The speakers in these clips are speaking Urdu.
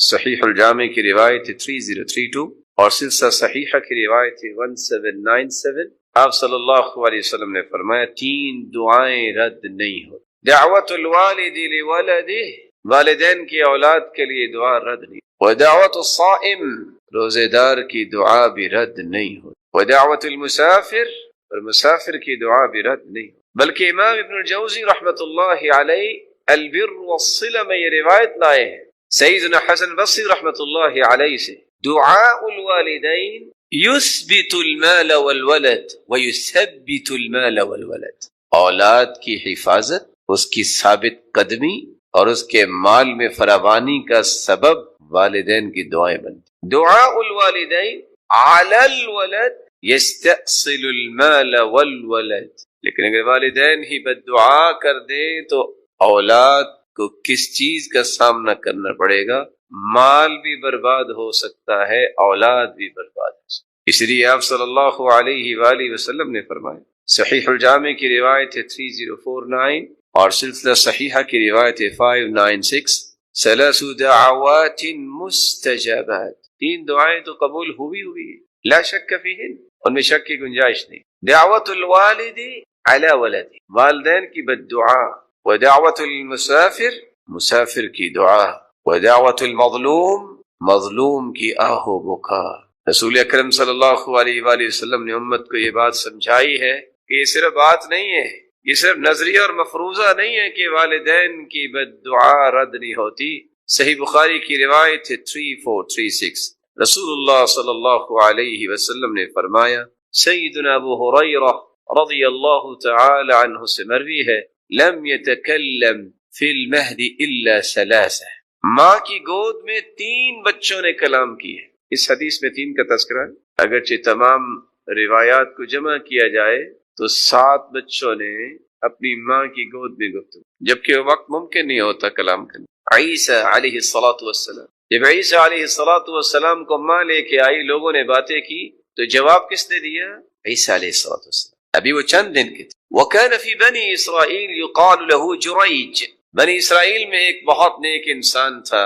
صحیح الجامع کی روایت 3032 اور سلسلہ صحیحہ کی روایت 1797۔ آپ صلی اللہ علیہ وسلم نے فرمایا 3 دعائیں رد نہیں ہوتی۔ دعوت الوالد لولدہ، والدین کی اولاد کے لیے دعا رد نہیں، ودعوت الصائم، روزے دار کی دعا بھی رد نہیں ہوتی، ودعوت المسافر، اور مسافر کی دعا بھی رد نہیں ہوتی۔ بلکہ امام ابن الجوزی رحمۃ اللہ علیہ البر والصلہ میں یہ روایت لائے ہیں سیدنا حسن بصری رحمۃ اللہ علیہ سے، دعاء الوالدین یثبت المال والولد ویثبت المال والولد، اولاد کی حفاظت، اس کی ثابت قدمی اور اس کے مال میں فراوانی کا سبب والدین کی دعائیں بنتی۔ دعاء الوالدین علی الولد یستأصل المال والولد، لیکن اگر والدین ہی بد دعا کر دیں تو اولاد کو کس چیز کا سامنا کرنا پڑے گا؟ مال بھی برباد ہو سکتا ہے، اولاد بھی برباد ہو سکتا ہے۔ اس لیے آپ صلی اللہ علیہ وآلہ وسلم نے فرمایا، صحیح الجامع کی روایت 3049 اور سلسلہ صحیحہ کی روایت 596، 3 دعوات مستجابات، 3 دعائیں تو قبول ہوئی لا شک فیہن، ان میں شک کی گنجائش نہیں۔ دعوت الوالد علی ولد، والدین کی بد دعا، ودعوت المسافر، مسافر کی دعا، ودعوت المظلوم، مظلوم کی آہ و بکا۔ رسول اکرم صلی اللہ علیہ وآلہ وسلم نے امت کو یہ بات سمجھائی ہے کہ یہ صرف بات نہیں ہے، یہ صرف نظریہ اور مفروضہ نہیں ہے کہ والدین کی بد دعا رد نہیں ہوتی۔ صحیح بخاری کی روایت 3436، رسول اللہ صلی اللہ علیہ وسلم نے فرمایا، سیدنا ابو ہریرہ رضی اللہ تعالی عنہ سے مروی ہے، لم يتکلم فی المہد الا 3، ماں کی گود میں 3 بچوں نے کلام کی ہے۔ اس حدیث میں 3 کا تذکرہ ہے، اگرچہ تمام روایات کو جمع کیا جائے تو 7 بچوں نے اپنی ماں کی گود میں گفتگو، جبکہ وہ وقت ممکن نہیں ہوتا کلام کرنا۔ عیسیٰ علیہ السلام، جب عیسیٰ علیہ السلام کو ماں لے کے آئی، لوگوں نے باتیں کی تو جواب کس نے دیا؟ عیسیٰ علیہ السلام۔ ابھی وہ چند دن کے تھے۔ وَكَانَ فِي بَنِي إِسْرَائِيلِ يُقَالُ لَهُ جُرَيْج، بنی اسرائیل میں ایک بہت نیک انسان تھا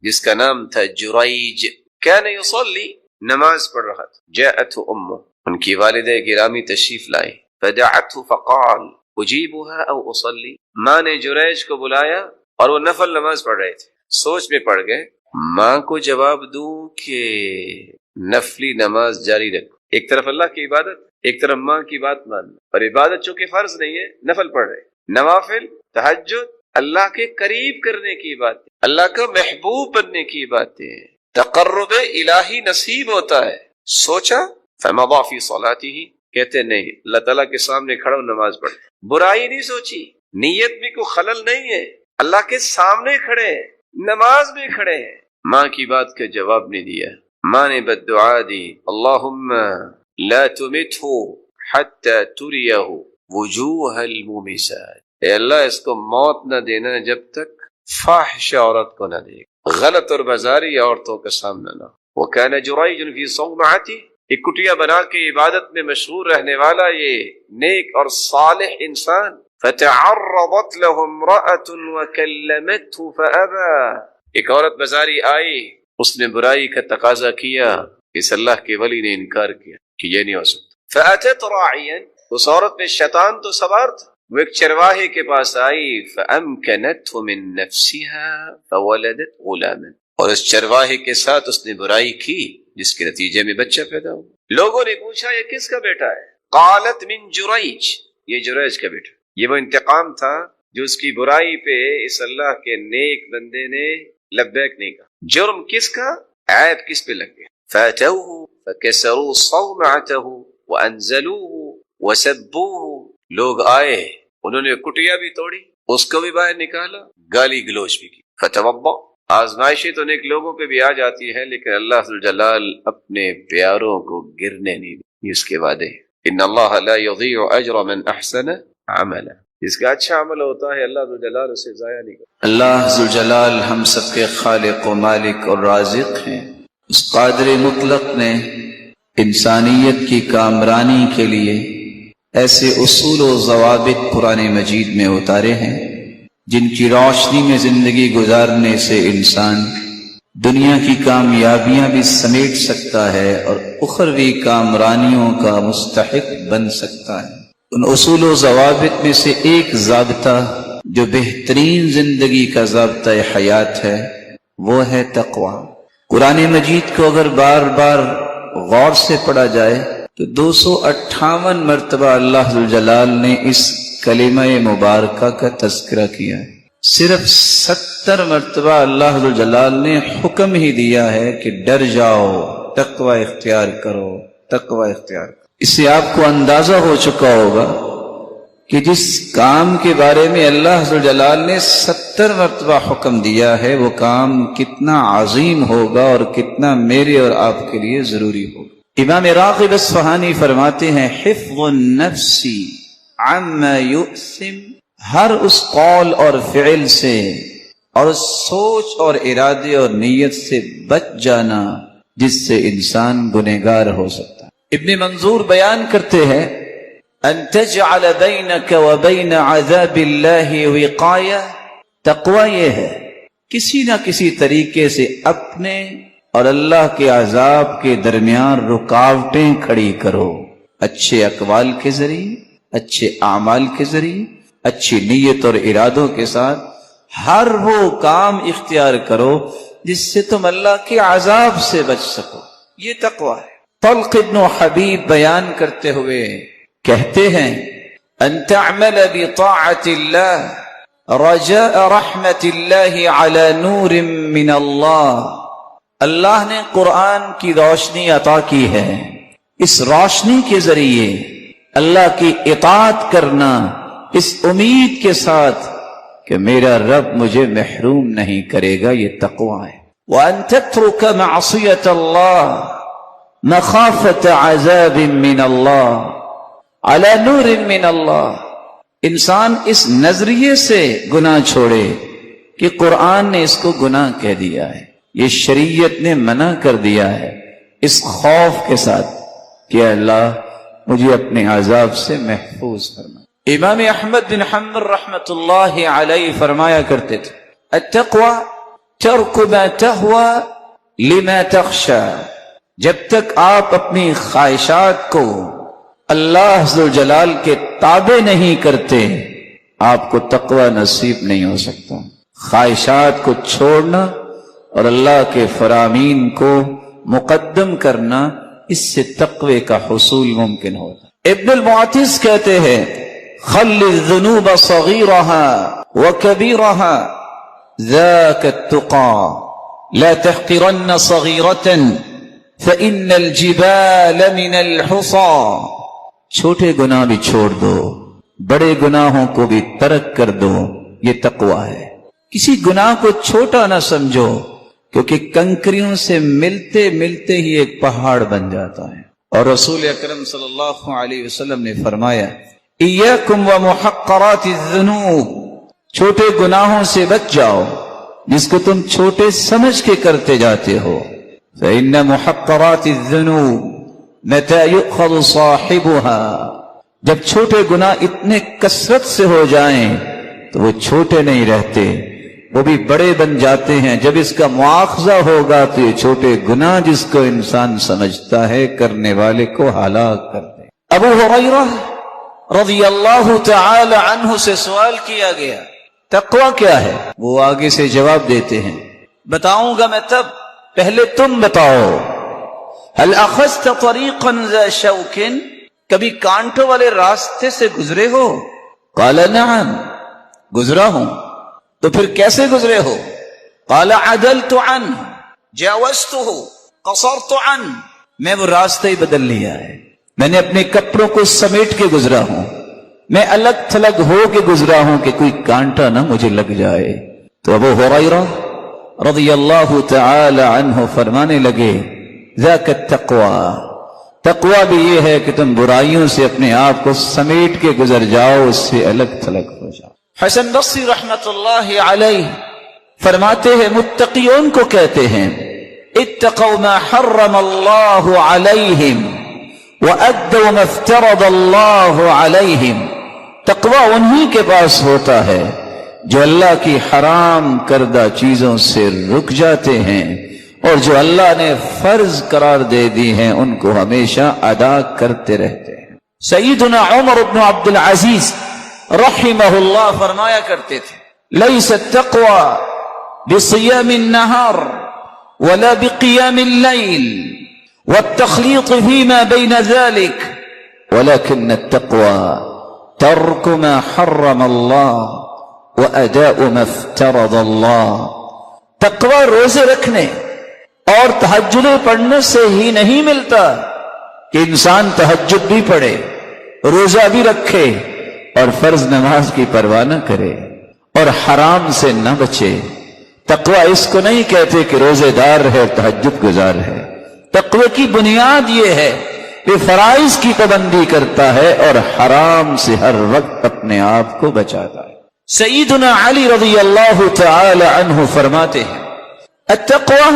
جس کا نام تھا جریج، كَانَ يُصَلِّي، نماز پڑھ رہا تھا، جاءته أمه، ان کی والدہ گرامی تشریف لائے، فدعته فقال أجيبها أو أصلي، ماں نے جریج کو بلایا اور وہ نفل نماز پڑھ رہے تھے، سوچ میں پڑ گئے ماں کو جواب دوں کہ نفلی نماز جاری رکھو، ایک طرف اللہ کی عبادت، ایک طرف ماں کی بات ماننا، اور عبادت چونکہ فرض نہیں ہے، نفل پڑھ رہے، نوافل تہجد اللہ کے قریب کرنے کی بات، اللہ کا محبوب بننے کی باتیں، تقرب الہی نصیب ہوتا ہے۔ سوچا فمضى في صلاته، کہتے نہیں اللہ تعالیٰ کے سامنے کھڑا ہو نماز پڑھ، برائی نہیں سوچی، نیت میں کوئی خلل نہیں ہے، اللہ کے سامنے کھڑے ہیں، نماز میں کھڑے ہیں، ماں کی بات کا جواب نہیں دیا، ماں نے بد دعا دی، اللہم لا تمته حتى تريه وجوه المومسات، اے اللہ اس کو موت نہ دینا جب تک فاحش عورت کو نہ دے، غلط اور بازاری عورتوں کا سامنا نہ۔ وكان جريج في صومعته، ایک کٹیا بنا کے عبادت میں مشغول رہنے والا یہ نیک اور صالح انسان، فتعرضت له امرأة وكلمته فأبى، ایک عورت بازاری آئی، اس نے برائی کا تقاضا کیا، اس اللہ کے ولی نے انکار کیا کہ یہ نہیں ہو سکتا۔ فأتت راعيا، اس عورت میں شیطان تو سوار تھا، وہ ایک چرواہے کے پاس آئی، فأمكنته من نفسها فولدت غلاما، اور اس چرواہے کے ساتھ اس نے برائی کی جس کے نتیجے میں بچہ پیدا ہوا۔ لوگوں نے پوچھا یہ کس کا بیٹا ہے؟ قالت من جریج، یہ جریج کا بیٹا۔ یہ وہ انتقام تھا جو اس کی برائی پہ اس اللہ کے نیک بندے نے لبیک نہیں کہا۔ جرم کس کا؟ عیب کس پہ لگ گیا؟ فاتوه فكسروا صومعته وانزلوه وسبوه، لوگ آئے انہوں نے کٹیا بھی توڑی، اس کو بھی باہر نکالا، گالی گلوچ بھی کی۔ فتوضا، آزمائشیں تو نیک لوگوں پہ بھی آ جاتی ہے لیکن اللہ ذوالجلال اپنے پیاروں کو گرنے نہیں دی، اس کے وعدے، ان اللہ لا یضیع اجر من احسن عملا، جس کا اچھا عمل ہوتا ہے اللہ ذوالجلال اسے ضائع نہیں کرتا۔ اللہ ذوالجلال ہم سب کے خالق و مالک اور رازق ہیں۔ اس قادر مطلق نے انسانیت کی کامرانی کے لیے ایسے اصول و ضوابط قرآن مجید میں اتارے ہیں جن کی روشنی میں زندگی گزارنے سے انسان دنیا کی کامیابیاں بھی سمیٹ سکتا ہے اور اخروی کامرانیوں کا مستحق بن سکتا ہے۔ ان اصول و ضوابط میں سے ایک ضابطہ جو بہترین زندگی کا ضابطہ حیات ہے وہ ہے تقوی۔ قرآن مجید کو اگر بار بار غور سے پڑھا جائے تو 258 مرتبہ اللہ ذوالجلال نے اس کلمہ مبارکہ کا تذکرہ کیا ہے۔ صرف 70 مرتبہ اللہ ذوالجلال نے حکم ہی دیا ہے کہ ڈر جاؤ، تقوی اختیار کرو، تقوی اختیار کرو۔ اس سے آپ کو اندازہ ہو چکا ہوگا کہ جس کام کے بارے میں اللہ ذوالجلال نے 70 مرتبہ حکم دیا ہے وہ کام کتنا عظیم ہوگا اور کتنا میرے اور آپ کے لیے ضروری ہوگا۔ امام راغب اصفہانی فرماتے ہیں حفظ النفس عما یؤثم، ہر اس قول اور فعل سے اور اس سوچ اور ارادے اور نیت سے بچ جانا جس سے انسان گنہگار ہو سکتا ہے۔ ابن منظور بیان کرتے ہیں ان تجعل بینک وبین عذاب اللہ وقایہ، تقوی یہ ہے کسی نہ کسی طریقے سے اپنے اور اللہ کے عذاب کے درمیان رکاوٹیں کھڑی کرو، اچھے اقوال کے ذریعے، اچھے اعمال کے ذریعے، اچھی نیت اور ارادوں کے ساتھ ہر وہ کام اختیار کرو جس سے تم اللہ کے عذاب سے بچ سکو، یہ تقوی ہے۔ طلق ابن حبیب بیان کرتے ہوئے کہتے ہیں ان تعمل بطاعت اللہ رجاء رحمت اللہ علی نور من اللہ، اللہ نے قرآن کی روشنی عطا کی ہے، اس روشنی کے ذریعے اللہ کی اطاعت کرنا اس امید کے ساتھ کہ میرا رب مجھے محروم نہیں کرے گا، یہ تقوی ہے۔ وَأَن تَتْرُكَ مَعْصِيَةَ اللَّهِ مَخَافَةَ عَذَابٍ مِّنَ اللَّهِ عَلَى نُورٍ مِّنَ اللَّهِ، انسان اس نظریے سے گناہ چھوڑے کہ قرآن نے اس کو گناہ کہہ دیا ہے، یہ شریعت نے منع کر دیا ہے، اس خوف کے ساتھ کہ اللہ مجھے اپنے عذاب سے محفوظ فرما۔ امام احمد بن حنبل رحمت اللہ علیہ فرمایا کرتے تھے التقوی ترک ما تهوى لما تخشى، جب تک آپ اپنی خواہشات کو اللہ ذوالجلال کے تابع نہیں کرتے آپ کو تقوی نصیب نہیں ہو سکتا۔ خواہشات کو چھوڑنا اور اللہ کے فرامین کو مقدم کرنا، اس سے تقوی کا حصول ممکن ہوتا۔ ابن المعتز کہتے ہیں خل الذنوب صغيرها وكبيرها ذاك التقى لا تحقرن صغيرة فإن الجبال من الحصى، چھوٹے گناہ بھی چھوڑ دو، بڑے گناہوں کو بھی ترک کر دو، یہ تقوی ہے۔ کسی گناہ کو چھوٹا نہ سمجھو کیونکہ کنکریوں سے ملتے ملتے ہی ایک پہاڑ بن جاتا ہے۔ اور رسول اکرم صلی اللہ علیہ وسلم نے فرمایا ایاکم ومحقرات الذنوب، چھوٹے گناہوں سے بچ جاؤ جس کو تم چھوٹے سمجھ کے کرتے جاتے ہو۔ فإن محقرات الذنوب متى يؤخذ صاحبها، جب چھوٹے گناہ اتنے کثرت سے ہو جائیں تو وہ چھوٹے نہیں رہتے، وہ بھی بڑے بن جاتے ہیں۔ جب اس کا مواخذہ ہوگا تو یہ چھوٹے گناہ جس کو انسان سمجھتا ہے کرنے والے کو ہلاک کر دے۔ ابو ہریرہ رضی اللہ تعالی عنہ سے سوال کیا گیا تقوی کیا ہے؟ وہ آگے سے جواب دیتے ہیں بتاؤں گا میں تب، پہلے تم بتاؤ۔ هل اخذت طریقا ذا شوک، کبھی کانٹوں والے راستے سے گزرے ہو؟ قال نعم، گزرا ہوں۔ تو پھر کیسے گزرے ہو؟ قال عدلت عنہ جاوزته قصرت عنہ، میں وہ راستہ ہی بدل لیا ہے، میں نے اپنے کپڑوں کو سمیٹ کے گزرا ہوں، میں الگ تھلگ ہو کے گزرا ہوں کہ کوئی کانٹا نہ مجھے لگ جائے۔ تو ابو ہریرہ رضی اللہ تعالی عنہ فرمانے لگے ذاک التقوی، تقوی بھی یہ ہے کہ تم برائیوں سے اپنے آپ کو سمیٹ کے گزر جاؤ، اس سے الگ تھلگ ہو جاؤ۔ حسن بصری رحمت اللہ علیہ فرماتے ہیں متقیون کو کہتے ہیں اتقوا ما حرم اللہ علیہم وَأَدَّوْا مَا افْتَرَضَ اللَّهُ عَلَيْهِمْ، تقوی انہی کے پاس ہوتا ہے جو اللہ کی حرام کردہ چیزوں سے رک جاتے ہیں اور جو اللہ نے فرض قرار دے دی ہیں ان کو ہمیشہ ادا کرتے رہتے ہیں۔ سیدنا عمر بن عبد العزیز رحمہ اللہ فرمایا کرتے تھے لیس التقوى بصيام النهار ولا بقيام الليل والتخليط فيما بين ذلك ولكن التقوى ترك ما حرم الله وأداء ما افترض الله۔ تقوی روزے رکھنے اور تہجد پڑھنے سے ہی نہیں ملتا کہ انسان تہجد بھی پڑھے، روزہ بھی رکھے اور فرض نماز کی پرواہ نہ کرے اور حرام سے نہ بچے۔ تقوی اس کو نہیں کہتے کہ روزے دار ہے اور تہجد گزار ہے۔ تقوی کی بنیاد یہ ہے کہ فرائض کی پابندی کرتا ہے اور حرام سے ہر وقت اپنے آپ کو بچاتا ہے۔ سیدنا علی رضی اللہ تعالی عنہ فرماتے ہیں التقوی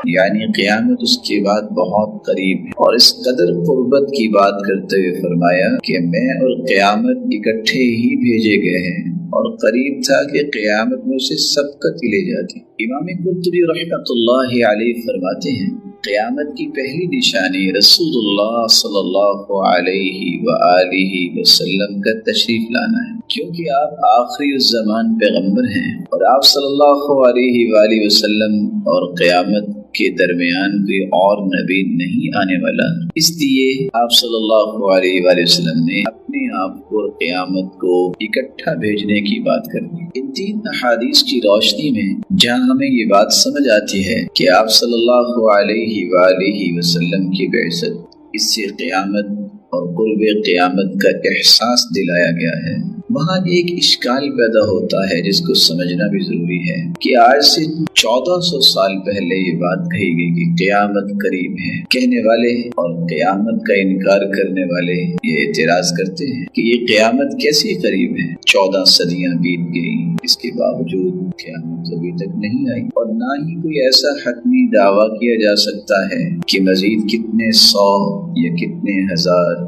یعنی قیامت اس کے بعد بہت قریب ہے، اور اس قدر قربت کی بات کرتے ہوئے فرمایا کہ میں اور قیامت اکٹھے ہی بھیجے گئے ہیں، اور قریب تھا کہ قیامت میں اسے سبقت لے جاتی۔ امام قرطبی رحمۃ اللہ علیہ فرماتے ہیں قیامت کی پہلی نشانی رسول اللہ صلی اللہ علیہ وآلہ وسلم کا تشریف لانا ہے، کیونکہ آپ آخری الزمان پیغمبر ہیں اور آپ صلی اللہ علیہ وآلہ وسلم اور قیامت کے درمیان کوئی اور نبی نہیں آنے والا، اس لیے آپ صلی اللہ علیہ وآلہ وسلم نے اپنے آپ کو قیامت کو اکٹھا بھیجنے کی بات کر دی۔ ان تین احادیث کی روشنی میں جہاں ہمیں یہ بات سمجھ آتی ہے کہ آپ صلی اللہ علیہ وآلہ وسلم کی بعثت، اس سے قیامت اور قرب قیامت کا احساس دلایا گیا ہے، وہاں ایک اشکال پیدا ہوتا ہے جس کو سمجھنا بھی ضروری ہے کہ آج سے 1400 سال پہلے یہ بات کہی گئی کہ قیامت قریب ہے۔ کہنے والے اور قیامت کا انکار کرنے والے یہ اعتراض کرتے ہیں کہ یہ قیامت کیسی قریب ہے، 14 صدیاں بیت گئی، اس کے باوجود قیامت ابھی تک نہیں آئی، اور نہ ہی کوئی ایسا حتمی دعویٰ کیا جا سکتا ہے کہ مزید کتنے 100 یا کتنے ہزار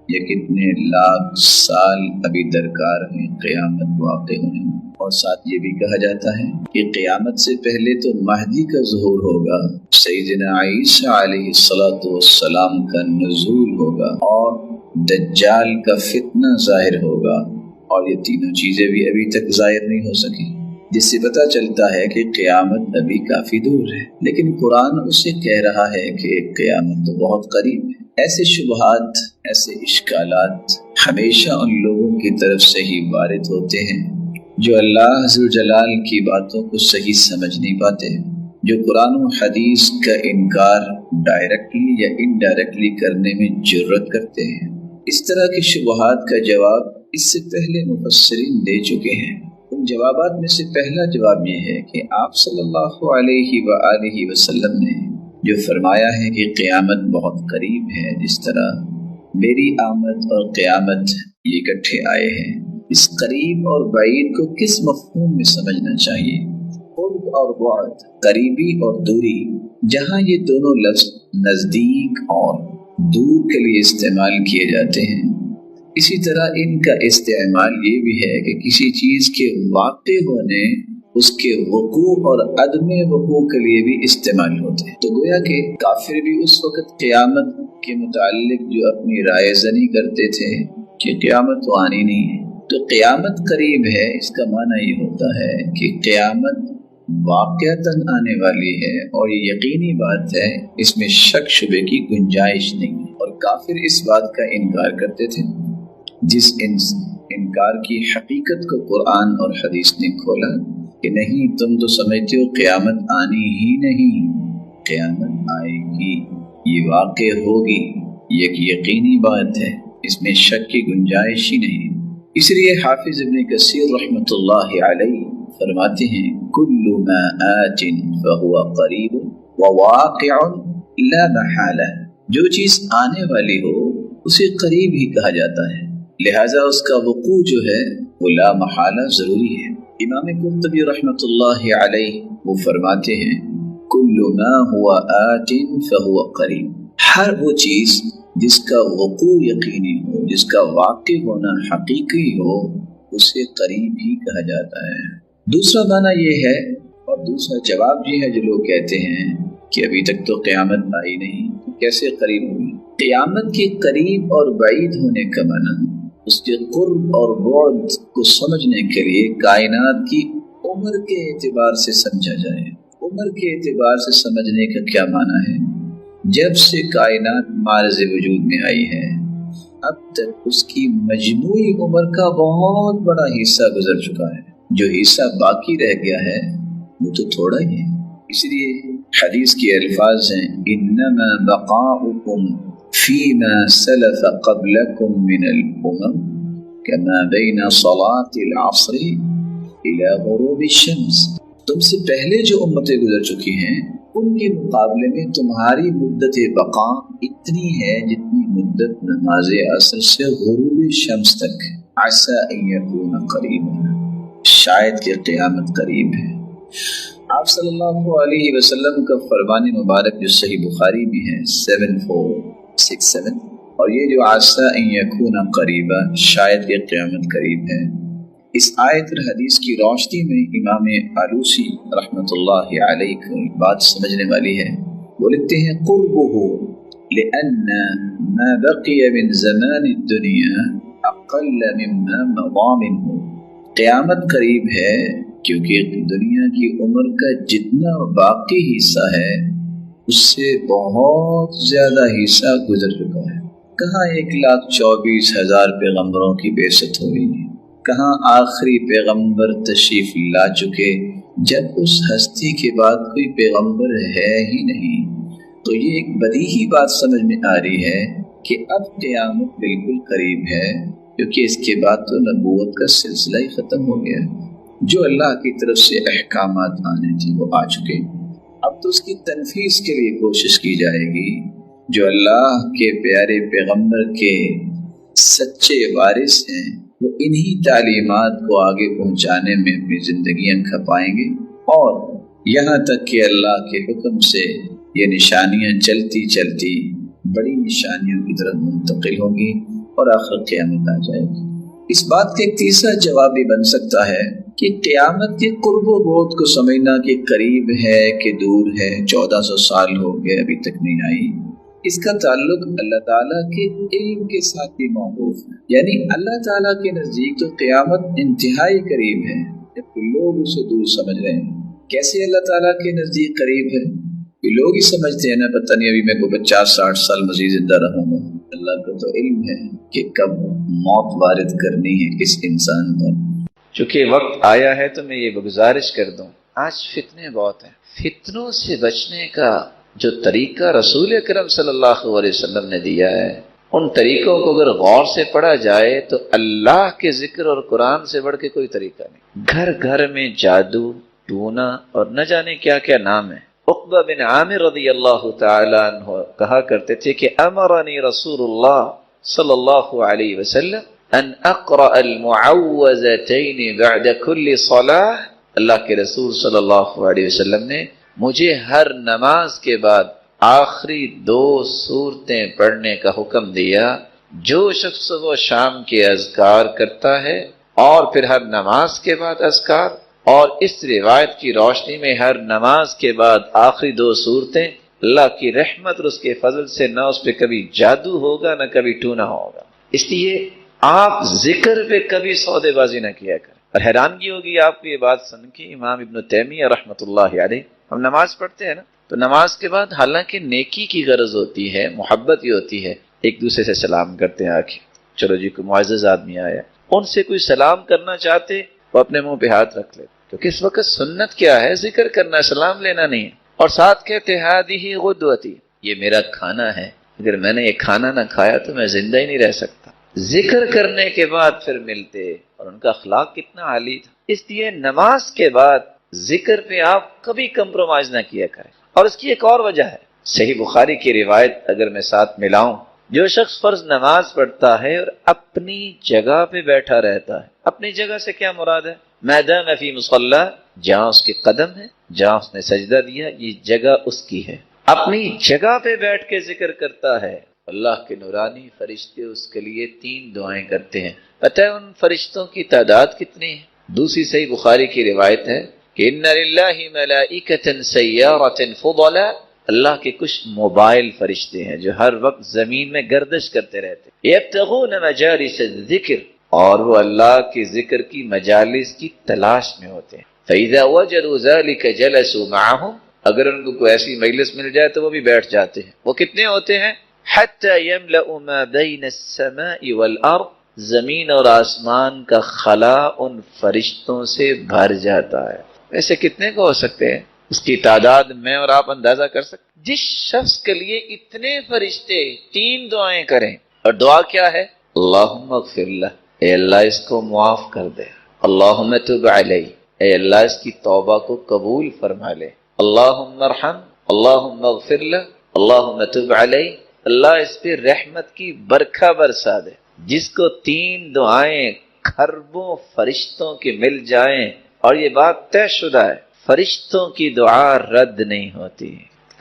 یا کتنے لاکھ سال ابھی درکار ہیں قیامت واقع ہونے میں۔ اور ساتھ یہ بھی کہا جاتا ہے کہ قیامت سے پہلے تو مہدی کا ظہور ہوگا، سیدنا عیسیٰ علیہ السلام کا نزول ہوگا، اور دجال کا فتنہ ظاہر ہوگا، اور یہ تینوں چیزیں بھی ابھی تک ظاہر نہیں ہو سکی، جس سے پتہ چلتا ہے کہ قیامت ابھی کافی دور ہے، لیکن قرآن اسے کہہ رہا ہے کہ قیامت تو بہت قریب ہے۔ ایسے شبہات، ایسے اشکالات ہمیشہ ان لوگوں کی طرف سے ہی وارد ہوتے ہیں جو اللہ ذو جلال کی باتوں کو صحیح سمجھ نہیں پاتے، جو قرآن و حدیث کا انکار ڈائریکٹلی یا انڈائریکٹلی کرنے میں جرأت کرتے ہیں۔ اس طرح کے شبہات کا جواب اس سے پہلے مفسرین دے چکے ہیں۔ ان جوابات میں سے پہلا جواب یہ ہے کہ آپ صلی اللہ علیہ وآلہ وسلم نے جو فرمایا ہے کہ قیامت بہت قریب ہے، جس طرح میری آمد اور قیامت یہ اکٹھے آئے ہیں، اس قریب اور بعید کو کس مفہوم میں سمجھنا چاہیے؟ قرب اور بعد، قریبی اور دوری، جہاں یہ دونوں لفظ نزدیک اور دور کے لیے استعمال کیے جاتے ہیں، اسی طرح ان کا استعمال یہ بھی ہے کہ کسی چیز کے واقع ہونے، اس کے وقوع اور عدم وقوع کے لیے بھی استعمال ہوتے ہیں۔ تو گویا کہ کافر بھی اس وقت قیامت کے متعلق جو اپنی رائے زنی کرتے تھے کہ قیامت تو آنی نہیں ہے، تو قیامت قریب ہے، اس کا معنی یہ ہوتا ہے کہ قیامت واقعتاً آنے والی ہے، اور یہ یقینی بات ہے، اس میں شک شبے کی گنجائش نہیں ہے۔ اور کافر اس بات کا انکار کرتے تھے، جس انکار کی حقیقت کو قرآن اور حدیث نے کھولا کہ نہیں، تم تو سمجھتے ہو قیامت آنی ہی نہیں، قیامت آئے گی، یہ واقع ہوگی، یہ ایک یقینی بات ہے، اس میں شک کی گنجائش ہی نہیں۔ اس لیے حافظ ابن کثیر رحمۃ اللہ علیہ فرماتے ہیں کل ما آت فهو قریب وواقع لا محالہ، جو چیز آنے والی ہو اسے قریب ہی کہا جاتا ہے، لہذا اس کا وقوع جو ہے وہ لا محالہ ضروری ہے۔ امام قرطبی رحمۃ اللہ علیہ وہ فرماتے ہیں کل ما هو آت فهو قریب، ہر وہ چیز جس کا وقوع یقینی ہو، جس کا واقع ہونا حقیقی ہو، اسے قریب ہی کہا جاتا ہے۔ دوسرا معنی یہ ہے اور دوسرا جواب یہ ہے جو لوگ کہتے ہیں کہ ابھی تک تو قیامت آئی نہیں، کیسے قریب ہوئی؟ قیامت کے قریب اور بعید ہونے کا معنی اس کے قرب اور بعد کو سمجھنے کے لیے کائنات کی عمر کے اعتبار سے سمجھا جائے۔ عمر کے اعتبار سے سمجھنے کا کیا معنی ہے؟ جب سے کائنات معرض وجود میں آئی ہے اب تک اس کی مجموعی عمر کا بہت بڑا حصہ گزر چکا ہے، جو حصہ باقی رہ گیا ہے وہ تو تھوڑا ہی ہے۔ اس لیے حدیث کے الفاظ ہیں انما بقاؤکم فیما سلف قبلکم من الامم کما بین صلاة العصر الى غروب الشمس، تم سے پہلے جو امتیں گزر چکی ہیں ان کے مقابلے میں تمہاری مدت بقا اتنی ہے جتنی مدت نماز عصر سے غروب شمس تک۔ عسى ان يكون قریبا، شاید کہ قیامت قریب ہے۔ آپ صلی اللہ علیہ وسلم کا فرمان مبارک جو صحیح بخاری میں ہے 7467، اور یہ جو عسى ان يكون قریبا، شاید کہ قیامت قریب ہے، اس آیت اور حدیث کی روشنی میں امام آلوسی رحمۃ اللہ علیہ کی بات سمجھنے والی ہے۔ وہ لکھتے ہیں قربہ لأن ما بقي من زمان الدنيا اقل مما مضى منه، قیامت قریب ہے کیونکہ دنیا کی عمر کا جتنا باقی حصہ ہے اس سے بہت زیادہ حصہ گزر چکا ہے۔ کہاں 1,24,000 پیغمبروں کی بعثت ہوئی، کہاں آخری پیغمبر تشریف لا چکے، جب اس ہستی کے بعد کوئی پیغمبر ہے ہی نہیں، تو یہ ایک بدیہی بات سمجھ میں آ رہی ہے کہ اب قیامت بالکل قریب ہے، کیونکہ اس کے بعد تو نبوت کا سلسلہ ہی ختم ہو گیا، جو اللہ کی طرف سے احکامات آنے تھے وہ آ چکے، اب تو اس کی تنفیذ کے لیے کوشش کی جائے گی۔ جو اللہ کے پیارے پیغمبر کے سچے وارث ہیں وہ انہی تعلیمات کو آگے پہنچانے میں اپنی زندگیاں کھپائیں گے، اور یہاں تک کہ اللہ کے حکم سے یہ نشانیاں چلتی چلتی بڑی نشانیوں کی طرف منتقل ہوں گی اور آخر قیامت آ جائے گی۔ اس بات کا ایک تیسرا جواب بھی بن سکتا ہے کہ قیامت کے قرب و بعد کو سمجھنا کہ قریب ہے کہ دور ہے، 1400 سال ہو گئے ابھی تک نہیں آئی، اس کا تعلق اللہ تعالیٰ کے علم کے ساتھ بھی موقوف ہے، یعنی اللہ تعالیٰ کے نزدیک تو قیامت انتہائی قریب ہے، جبکہ لوگ اسے دور سمجھ رہے ہیں۔ کیسے اللہ تعالیٰ کے نزدیک قریب ہے؟ کہ لوگ ہی سمجھتے ہیں نا پتہ نہیں ابھی میں کو 50-60 سال مزید زندہ رہوں گا، اللہ کو تو علم ہے کہ کب موت وارد کرنی ہے اس انسان پر۔ چونکہ وقت آیا ہے تو میں یہ گزارش کر دوں، آج فتنے بہت ہیں، فتنوں سے بچنے کا جو طریقہ رسول اکرم صلی اللہ علیہ وسلم نے دیا ہے، ان طریقوں کو اگر غور سے پڑھا جائے تو اللہ کے ذکر اور قرآن سے بڑھ کے کوئی طریقہ نہیں۔ گھر گھر میں جادو ٹونا اور نہ جانے کیا کیا نام ہے۔ عقبہ بن عامر رضی اللہ تعالی عنہ کہا کرتے تھے کہ امرنی رسول اللہ صلی اللہ علیہ وسلم ان اقرأ المعوذتین بعد کل صلاة، اللہ کے رسول صلی اللہ علیہ وسلم نے مجھے ہر نماز کے بعد آخری 2 سورتیں پڑھنے کا حکم دیا۔ جو شخص صبح و شام کے اذکار کرتا ہے اور پھر ہر نماز کے بعد اذکار، اور اس روایت کی روشنی میں ہر نماز کے بعد آخری 2 سورتیں، اللہ کی رحمت اور اس کے فضل سے نہ اس پہ کبھی جادو ہوگا نہ کبھی ٹونا ہوگا۔ اس لیے آپ ذکر پہ کبھی سودے بازی نہ کیا کریں۔ اور حیرانگی ہوگی آپ کو یہ بات سن کے، امام ابن تیمیہ رحمۃ اللہ علیہ، ہم نماز پڑھتے ہیں نا تو نماز کے بعد حالانکہ نیکی کی غرض ہوتی ہے، محبت ہی ہوتی ہے، ایک دوسرے سے سلام کرتے ہیں آکے، چلو جی کوئی معزز آدمی آیا، ان سے کوئی سلام کرنا چاہتے وہ اپنے منہ پہ ہاتھ رکھ لیتے، کیونکہ اس وقت سنت کیا ہے؟ ذکر کرنا، سلام لینا نہیں ہے۔ اور ساتھ کہتے ہادی غدوتی، یہ میرا کھانا ہے، اگر میں نے یہ کھانا نہ کھایا تو میں زندہ ہی نہیں رہ سکتا۔ ذکر کرنے کے بعد پھر ملتے، اور ان کا اخلاق کتنا عالی تھا۔ اس لیے نماز کے بعد ذکر پہ آپ کبھی کمپرومائز نہ کیا کریں۔ اور اس کی ایک اور وجہ ہے، صحیح بخاری کی روایت اگر میں ساتھ ملاؤں، جو شخص فرض نماز پڑھتا ہے اور اپنی جگہ پہ بیٹھا رہتا ہے، اپنی جگہ سے کیا مراد ہے؟ میدان فی مصلی، جہاں اس کے قدم ہے، جہاں اس نے سجدہ دیا، یہ جگہ اس کی ہے، اپنی جگہ پہ بیٹھ کے ذکر کرتا ہے، اللہ کے نورانی فرشتے اس کے لیے 3 دعائیں کرتے ہیں۔ پتہ ہے ان فرشتوں کی تعداد کتنی ہے؟ دوسری صحیح بخاری کی روایت ہے کہ ان للہ ملائکۃ سیارۃ فضلا، اللہ کے کچھ موبائل فرشتے ہیں جو ہر وقت زمین میں گردش کرتے رہتے ہیں، یبتغون مجالس الذکر، اور وہ اللہ کے ذکر کی مجالس کی تلاش میں ہوتے ہیں، فاذا وجدوا ذلك جلسوا معهم، اگر ان کو کوئی ایسی مجلس مل جائے تو وہ بھی بیٹھ جاتے ہیں۔ وہ کتنے ہوتے ہیں؟ حتی یملأ ما بین السماء والارض، زمین اور آسمان کا خلا ان فرشتوں سے بھر جاتا ہے۔ ایسے کتنے کو ہو سکتے ہیں؟ اس کی تعداد میں اور آپ اندازہ کر سکتے۔ جس شخص کے لیے اتنے فرشتے 3 دعائیں کریں، اور دعا کیا ہے؟ اللہم اغفر لہ، اے اللہ اس کو معاف کر دے، اللہم تب علیہ، اے اللہ اس کی توبہ کو قبول فرما لے، اللہم ارحم، اللہم اغفر لہ، اللہم تب علیہ، اللہ اس پہ رحمت کی برکھا برسا دے۔ جس کو 3 دعائیں کھربوں فرشتوں کے مل جائیں، اور یہ بات طے شدہ ہے، فرشتوں کی دعا رد نہیں ہوتی۔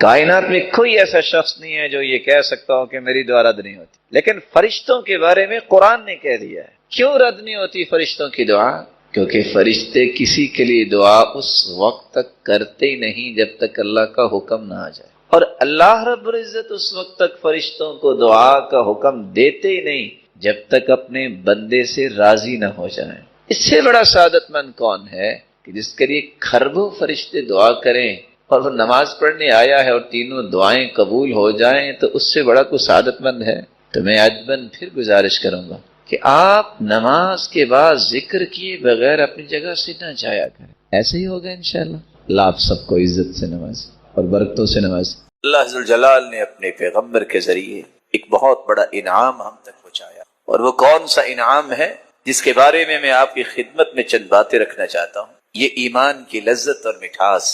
کائنات میں کوئی ایسا شخص نہیں ہے جو یہ کہہ سکتا ہو کہ میری دعا رد نہیں ہوتی، لیکن فرشتوں کے بارے میں قرآن نے کہہ دیا ہے۔ کیوں رد نہیں ہوتی فرشتوں کی دعا؟ کیونکہ فرشتے کسی کے لیے دعا اس وقت تک کرتے ہی نہیں جب تک اللہ کا حکم نہ آ جائے، اور اللہ رب العزت اس وقت تک فرشتوں کو دعا کا حکم دیتے ہی نہیں جب تک اپنے بندے سے راضی نہ ہو جائیں۔ اس سے بڑا سعادت مند کون ہے کہ جس کے لیے کھربوں فرشتے دعا کریں اور وہ نماز پڑھنے آیا ہے اور 3 دعائیں قبول ہو جائیں، تو اس سے بڑا کوئی سعادت مند ہے؟ تو میں عجباً پھر گزارش کروں گا کہ آپ نماز کے بعد ذکر کیے بغیر اپنی جگہ سے نہ جایا کریں۔ ایسے ہی ہوگا انشاءاللہ۔ اللہ آپ سب کو عزت سے نوازے اور برکتوں سے نوازے۔ اللہ ذوالجلال نے اپنے پیغمبر کے ذریعے ایک بہت بڑا انعام ہم تک پہنچایا، اور وہ کون سا انعام ہے جس کے بارے میں آپ کی خدمت میں چند باتیں رکھنا چاہتا ہوں۔ یہ ایمان کی لذت اور مٹھاس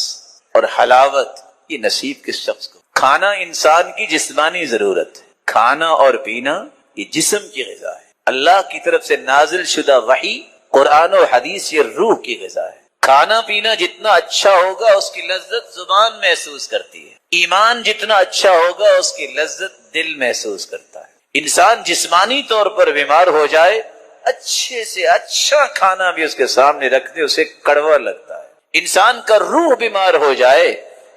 اور حلاوت، یہ نصیب کس شخص کو؟ کھانا انسان کی جسمانی ضرورت ہے، کھانا اور پینا یہ جسم کی غذا ہے۔ اللہ کی طرف سے نازل شدہ وحی، قرآن و حدیث یہ روح کی غذا ہے۔ کھانا پینا جتنا اچھا ہوگا اس کی لذت زبان محسوس کرتی ہے، ایمان جتنا اچھا ہوگا اس کی لذت دل محسوس کرتا ہے۔ انسان جسمانی طور پر بیمار ہو جائے، اچھے سے اچھا کھانا بھی اس کے سامنے رکھ دے اسے کڑوا لگتا ہے۔ انسان کا روح بیمار ہو جائے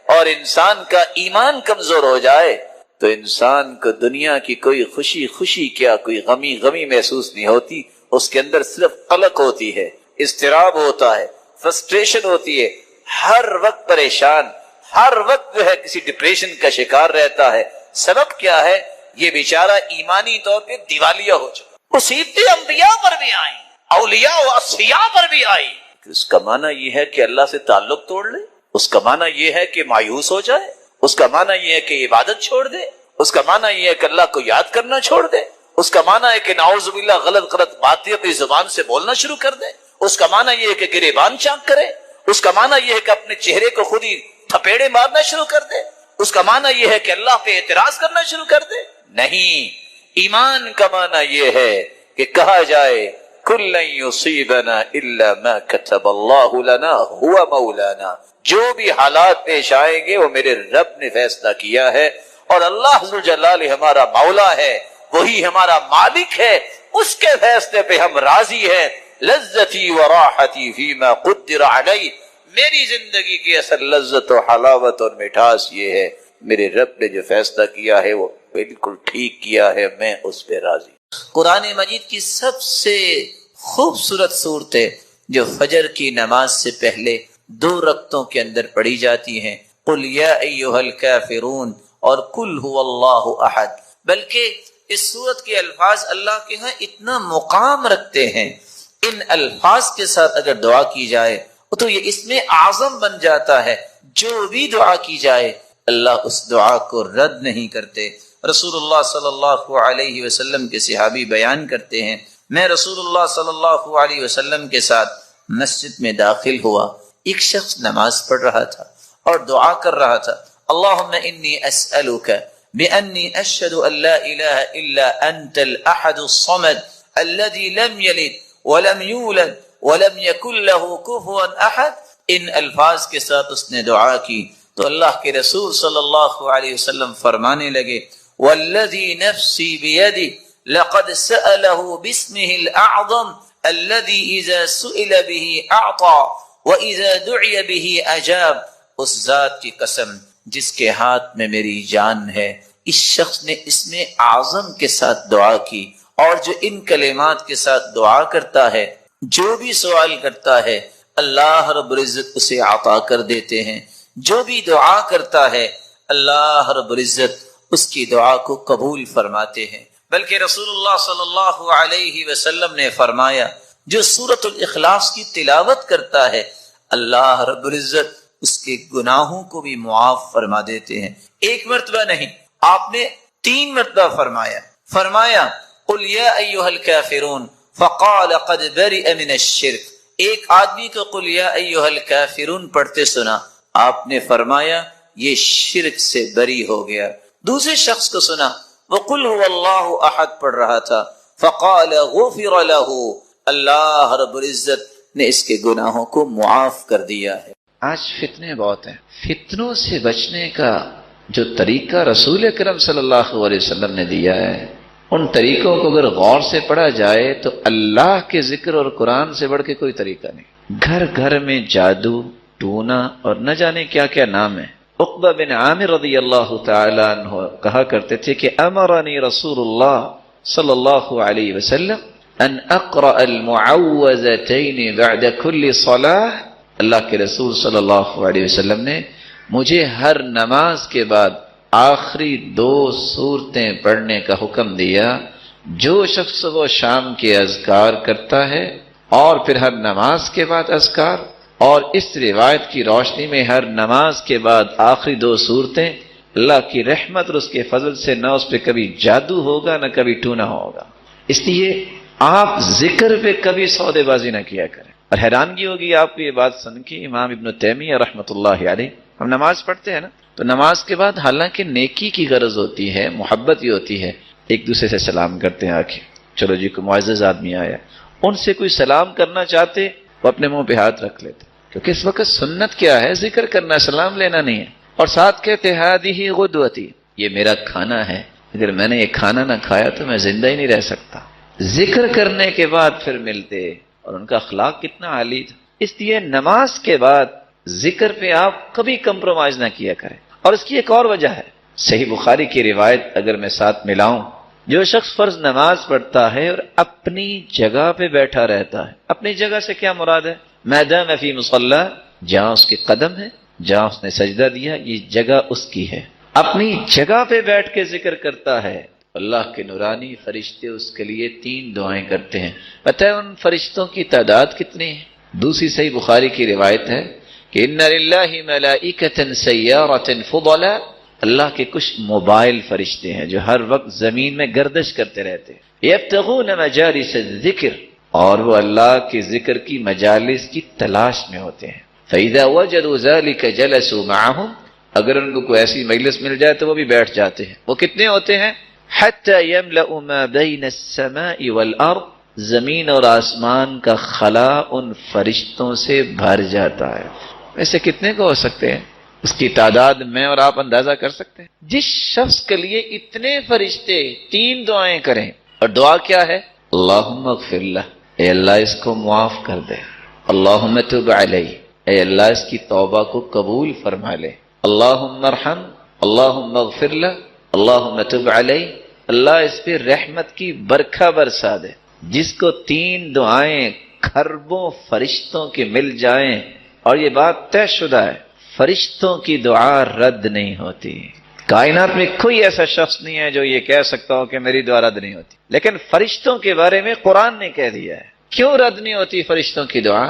اور انسان کا ایمان کمزور ہو جائے تو انسان کو دنیا کی کوئی خوشی خوشی کیا، کوئی غمی غمی محسوس نہیں ہوتی، اس کے اندر صرف قلق ہوتی ہے، اضطراب ہوتا ہے، فرسٹریشن ہوتی ہے، ہر وقت پریشان، ہر وقت جو ہے کسی ڈپریشن کا شکار رہتا ہے۔ سبب کیا ہے؟ یہ بیچارہ ایمانی طور پہ دیوالیہ ہو چکا۔ مصیبتیں انبیاء پر بھی آئیں، اولیاء و اصفیاء پر بھی آئی، اس کا معنی یہ ہے کہ اللہ سے تعلق توڑ لے، اس کا معنی یہ ہے کہ مایوس ہو جائے، اس کا معنی یہ ہے کہ عبادت چھوڑ دے، اس کا معنی یہ ہے کہ اللہ کو یاد کرنا چھوڑ دے، اس کا معنی ہے کہ نعوذ باللہ غلط باتیں اپنی زبان سے بولنا شروع کر دے، اس کا معنی یہ ہے کہ گریبان چاک کرے، اس کا معنی یہ ہے کہ اپنے چہرے کو خود ہی تھپیڑے مارنا شروع کر دے، اس کا معنی یہ ہے کہ اللہ پہ اعتراض کرنا شروع کر دے۔ نہیں، ایمان کا معنی یہ ہے کہ کہا جائے کل لن یصیبنا الا ما كتب اللہ لنا هو مولانا، جو بھی حالات پیش آئیں گے وہ میرے رب نے فیصلہ کیا ہے، اور اللہ ذوالجلال ہمارا مولا ہے، وہی ہمارا مالک ہے، اس کے فیصلے پہ ہم راضی ہیں۔ لذتی و راحتی فیما قدر علی، میری زندگی کی اصل لذت و حلاوت اور مٹھاس یہ ہے میرے رب نے جو فیصلہ کیا ہے وہ بالکل ٹھیک کیا ہے، میں اس پہ راضی۔ قرآن مجید کی سب سے خوبصورت صورتیں جو فجر کی نماز سے پہلے 2 رکعتوں کے اندر پڑھی جاتی ہیں، قل یا ایھا الکافرون اور قل هو اللہ احد، بلکہ اس صورت کے الفاظ اللہ کے ہاں اتنا مقام رکھتے ہیں، ان الفاظ کے ساتھ اگر دعا کی جائے تو یہ اس میں اعظم بن جاتا ہے، جو بھی دعا کی جائے اللہ اس دعا کو رد نہیں کرتے۔ رسول اللہ صلی اللہ علیہ وسلم کے صحابی بیان کرتے ہیں، میں رسول اللہ صلی اللہ علیہ وسلم کے ساتھ مسجد میں داخل ہوا، ایک شخص نماز پڑھ رہا تھا اور دعا کر رہا تھا، اللہم انی اسألک بأنی اشہد ان لا الہ الا انت الاحد الصمد الذي لم يلد ولم یولد ولم یکن له کفوا احد۔ ان الفاظ کے ساتھ اس نے دعا کی تو اللہ کے رسول صلی اللہ علیہ وسلم فرمانے لگے، والذی نفسی بیدی لقد سألہ باسمہ الاعظم الذي اذا سئل به اعطى واذا دعي به اجاب، اس ذات کی قسم جس کے ہاتھ میں میری جان ہے، اس شخص نے اسم اعظم کے ساتھ دعا کی، اور جو ان کلمات کے ساتھ دعا کرتا ہے، جو بھی سوال کرتا ہے اللہ رب العزت اسے عطا کر دیتے ہیں، جو بھی دعا کرتا ہے اللہ رب العزت اس کی دعا کو قبول فرماتے ہیں۔ بلکہ رسول اللہ صلی اللہ علیہ وسلم نے فرمایا جو سورۃ الاخلاص کی تلاوت کرتا ہے اللہ رب العزت اس کے گناہوں کو بھی معاف فرما دیتے ہیں۔ ایک مرتبہ نہیں، آپ نے 3 مرتبہ فرمایا قل یا ایھا الکافرون فقال قد برئ من الشرک۔ ایک آدمی کو قل یا ایھا الکافرون پڑھتے سنا، آپ نے فرمایا یہ شرک سے بری ہو گیا۔ دوسرے شخص کو سنا وہ قل هو اللہ احد پڑھ رہا تھا، فقال غفر له، اللہ رب العزت نے اس کے گناہوں کو معاف کر دیا ہے۔ آج فتنے بہت ہیں، فتنوں سے بچنے کا جو طریقہ رسول اکرم صلی اللہ علیہ وسلم نے دیا ہے، ان طریقوں کو اگر غور سے پڑھا جائے تو اللہ کے ذکر اور قرآن سے بڑھ کے کوئی طریقہ نہیں۔ گھر گھر میں جادو، ٹونا اور نہ جانے کیا کیا نام ہے۔ عقبہ بن عامر رضی اللہ تعالی عنہ کہا کرتے تھے کہ امرنی رسول اللہ صلی اللہ علیہ وسلم ان اقرأ المعوذتین بعد کل صلاۃ، اللہ کے رسول صلی اللہ علیہ وسلم نے مجھے ہر نماز کے بعد آخری 2 سورتیں پڑھنے کا حکم دیا۔ جو شخص صبح و شام کے اذکار کرتا ہے اور پھر ہر نماز کے بعد اذکار، اور اس روایت کی روشنی میں ہر نماز کے بعد آخری 2 سورتیں، اللہ کی رحمت اور اس کے فضل سے نہ اس پہ کبھی جادو ہوگا نہ کبھی ٹونا ہوگا۔ اس لیے آپ ذکر پہ کبھی سودے بازی نہ کیا کریں۔ اور حیرانگی ہوگی آپ کو یہ بات سن کے، امام ابن تیمیہ رحمۃ اللہ علیہ، ہم نماز پڑھتے ہیں نا، تو نماز کے بعد حالانکہ نیکی کی غرض ہوتی ہے، محبت ہی ہوتی ہے، ایک دوسرے سے سلام کرتے ہیں، آکے چلو جی کوئی معزز آدمی آیا، ان سے کوئی سلام کرنا چاہتے وہ اپنے منہ پہ ہاتھ رکھ لیتے، کیونکہ اس وقت سنت کیا ہے؟ ذکر کرنا، سلام لینا نہیں ہے۔ اور ساتھ کہتے ہادی غدوتی، یہ میرا کھانا ہے، اگر میں نے یہ کھانا نہ کھایا تو میں زندہ ہی نہیں رہ سکتا۔ ذکر کرنے کے بعد پھر ملتے، اور ان کا اخلاق کتنا عالی تھا۔ اس لیے نماز کے بعد ذکر پہ آپ کبھی کمپرومائز نہ کیا کریں۔ اور اس کی ایک اور وجہ ہے، صحیح بخاری کی روایت اگر میں ساتھ ملاؤں، جو شخص فرض نماز پڑھتا ہے اور اپنی جگہ پہ بیٹھا رہتا ہے، اپنی جگہ سے کیا مراد ہے؟ میدان فی مصلی، جہاں اس کے قدم ہے، جہاں اس نے سجدہ دیا، یہ جگہ اس کی ہے، اپنی جگہ پہ بیٹھ کے ذکر کرتا ہے، اللہ کے نورانی فرشتے اس کے لیے 3 دعائیں کرتے ہیں۔ پتہ ہے ان فرشتوں کی تعداد کتنی ہے؟ دوسری صحیح بخاری کی روایت ہے کہ ان للہ ملائکۃ سیارۃ فضلا، اللہ کے کچھ موبائل فرشتے ہیں جو ہر وقت زمین میں گردش کرتے رہتے ہیں، یبتغون مجالس الذکر، اور وہ اللہ کے ذکر کی مجالس کی تلاش میں ہوتے ہیں۔ فَإِذَا وَجَدُوا ذَلِكَ جَلَسُوا مَعَهُمْ، اگر ان کو کوئی ایسی مجلس مل جائے تو وہ بھی بیٹھ جاتے ہیں۔ وہ کتنے ہوتے ہیں؟ حَتَّى يَمْلَأُ مَا بَيْنَ السَّمَاءِ وَالْأَرْضِ، زمین اور آسمان کا خلا ان فرشتوں سے بھر جاتا ہے۔ ویسے کتنے کو ہو سکتے ہیں؟ اس کی تعداد میں اور آپ اندازہ کر سکتے ہیں؟ جس شخص کے لیے اتنے فرشتے 3 دعائیں کریں، اور دعا کیا ہے؟ اللہم اغفر لہ، اے اللہ اس کو معاف کر دے، اللہم تب علیہ، اے اللہ اس کی توبہ کو قبول فرما لے، اللہم ارحم، اللہم اغفر لہ، اللہم تب علیہ، اللہ اس پہ رحمت کی برکھا برسا دے۔ جس کو 3 دعائیں کھربوں فرشتوں کے مل جائیں، اور یہ بات طے شدہ ہے، فرشتوں کی دعا رد نہیں ہوتی۔ کائنات میں کوئی ایسا شخص نہیں ہے جو یہ کہہ سکتا ہو کہ میری دعا رد نہیں ہوتی، لیکن فرشتوں کے بارے میں قرآن نے کہہ دیا ہے۔ کیوں رد نہیں ہوتی فرشتوں کی دعا؟